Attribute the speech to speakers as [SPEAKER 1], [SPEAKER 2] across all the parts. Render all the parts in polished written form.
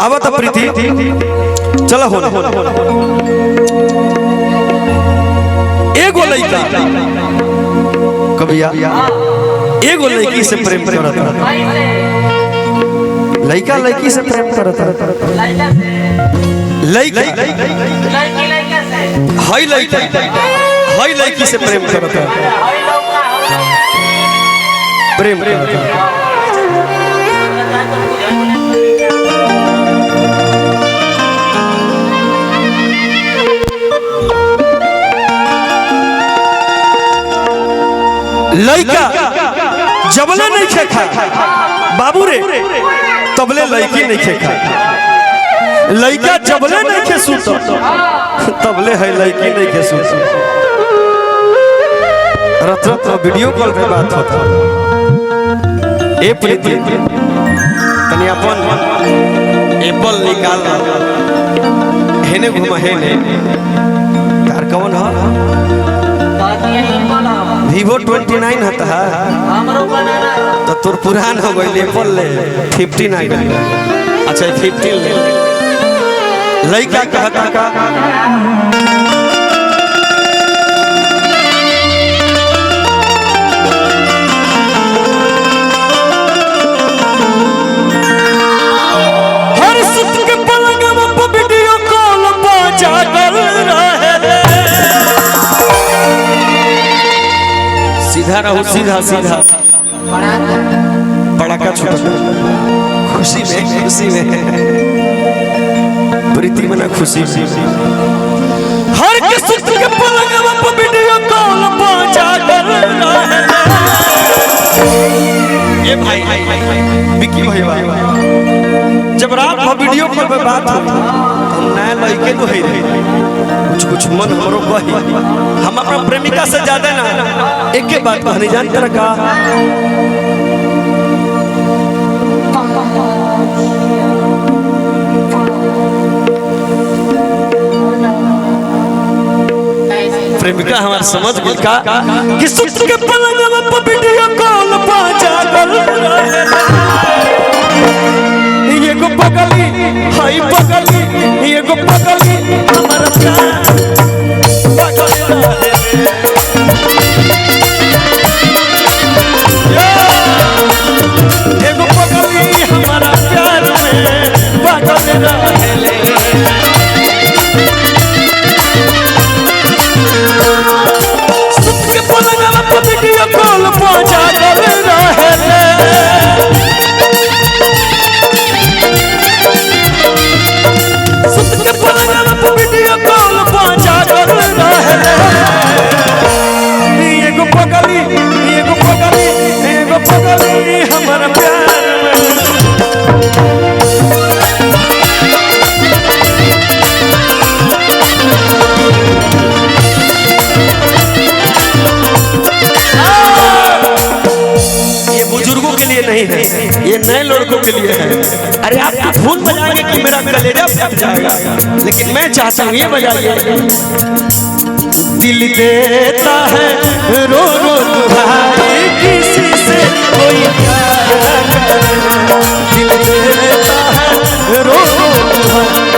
[SPEAKER 1] आवत प्रीति चलो हो एगो लड़का कबिया एगो लड़की से प्रेम करता लड़का लड़की से प्रेम करता लड़का हाय लड़की से प्रेम करता प्रेम करता लड़का जबले नहीं खेखा बाबू रे तबले लड़की नहीं खेखा लड़का जबले नहीं खे सूत तबले है लड़की नहीं खे सूत रत वीडियो कॉल पे बात होता ए प्रीति तनी अपन एप्पल निकाल हेने घुमा हेने कार कौन है Vivo 29 होता है तो तोर पुरान हो गई एप्पल ले 59 अच्छा 15 ले लड़का कहता का हर सुत के पलंग में वीडियो कॉल बाजा कर रहे सीधा रहो सीधा सीधा बड़ा का छोटा खुशी में प्रीति में ना खुशी हर किसी के पलंग में वीडियो कॉल बाजा कर रहा है ये भाई विकी भाई जब रात में वीडियो कॉल पे बात होती हम नया लड़के तो है कुछ मन हमरो कही हम अपना प्रेमिका से ज्यादा ना एक के बात नहीं जानते रखा प्रेमिका हमार समझ गई का कि सुत के पलंग में वीडियो कॉल बाजा कर ये को पगली हाय पगली ये को पगली हमारा प्यार पगल रहे ये को पगली हमारा प्यार में पगल रहे सुत के पलंग में वीडियो कॉल बाजा कर रहे वीडियो कॉल बाजा कर रहे ये को पगली हमारा प्यार में ये बुजुर्गों के लिए नहीं है ये नए लड़कों के लिए है अरे आप धुन बजाएंगे कि मेरा कलेजा फट जाएगा लेकिन मैं चाहता हूँ ये बजाइए दिल देता है रो रो दुहाई किसी से कोई प्यार करे दिल देता है रो रो दुहाई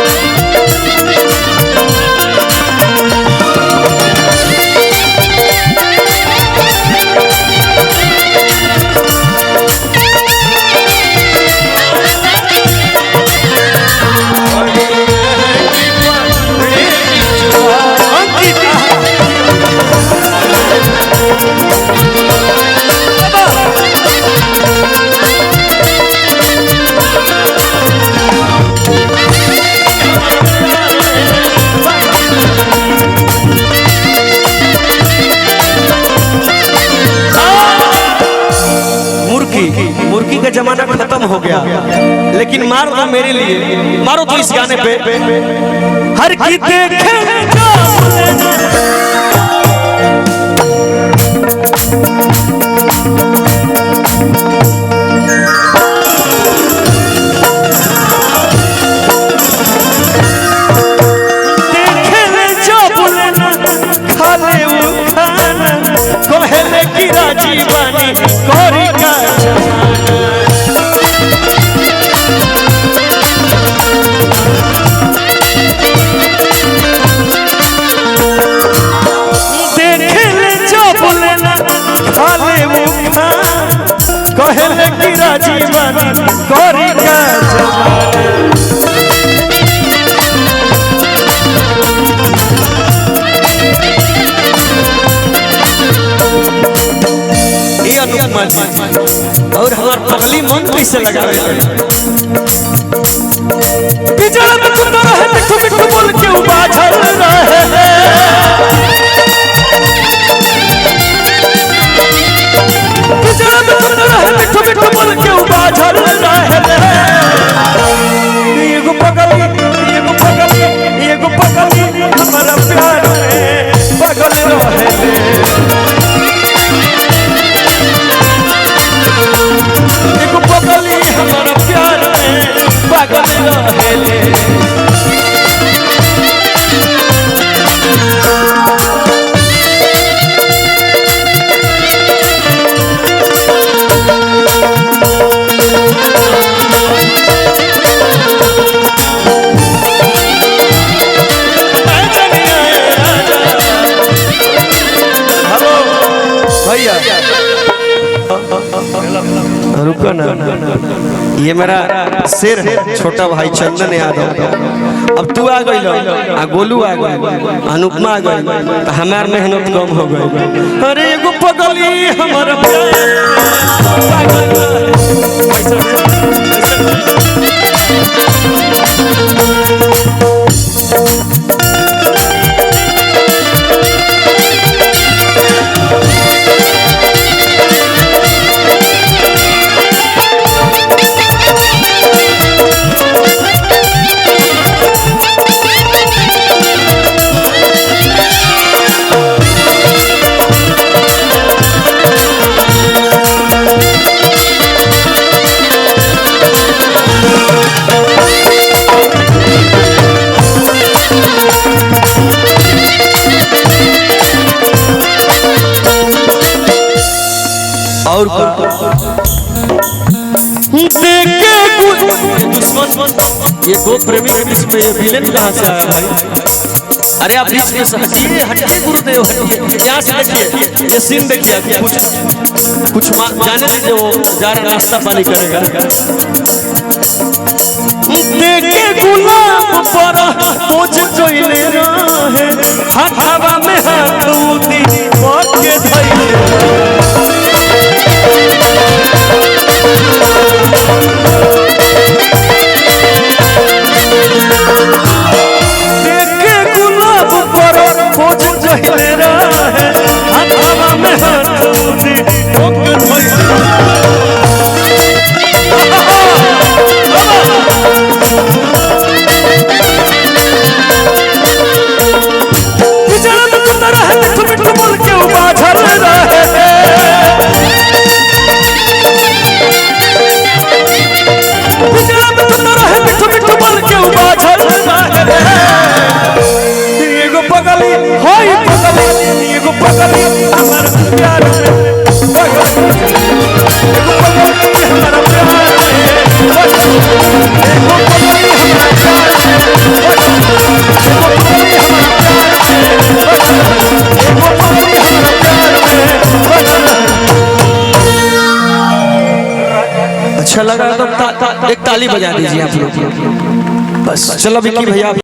[SPEAKER 1] मुर्गी का जमाना खत्म हो गया लेकिन मार दो मेरे लिए मारो तो इस गाने पे हर की देखे जीवानी कोरी का जमाना गौरी का जमाना। ये अनुपमा जी और हमार पगली मन कैसे लगावे बिजल में तुम रहे मिठू मिठू बोल के उबाझल रहे बिजल में तुम रहे मिठू मिठू बोल के उबाझल रहे एगो पगली हमारा प्यार में पगल रहे एगो पगली हमारा प्यार में पागल रहेले हेलो भैया रुको ना, ये मेरा शेर है छोटा भाई चंदन यादव। अब तू आ गई आ गोलू आ गई अनुपमा आ गई तो हमार मेहनत कम हो गई। अरे एगो पगली हमारा और ये दो प्रेमी के बीच में ये विलेन कहाँ से आया भाई? अरे आप बीच में समझिए, हटिए गुरुदेव, यहाँ से देखिए, ये सीन देखिए, कुछ जाने दीजिए, वो जा रहा नाश्ता पानी करेगा। देखे गुलाब पर पोज जोइले रहे, हवा में हाथ उदी के धइले अच्छा लगा तो एक ताली बजा दीजिए आप लोग बस। चलो विक्की भैया।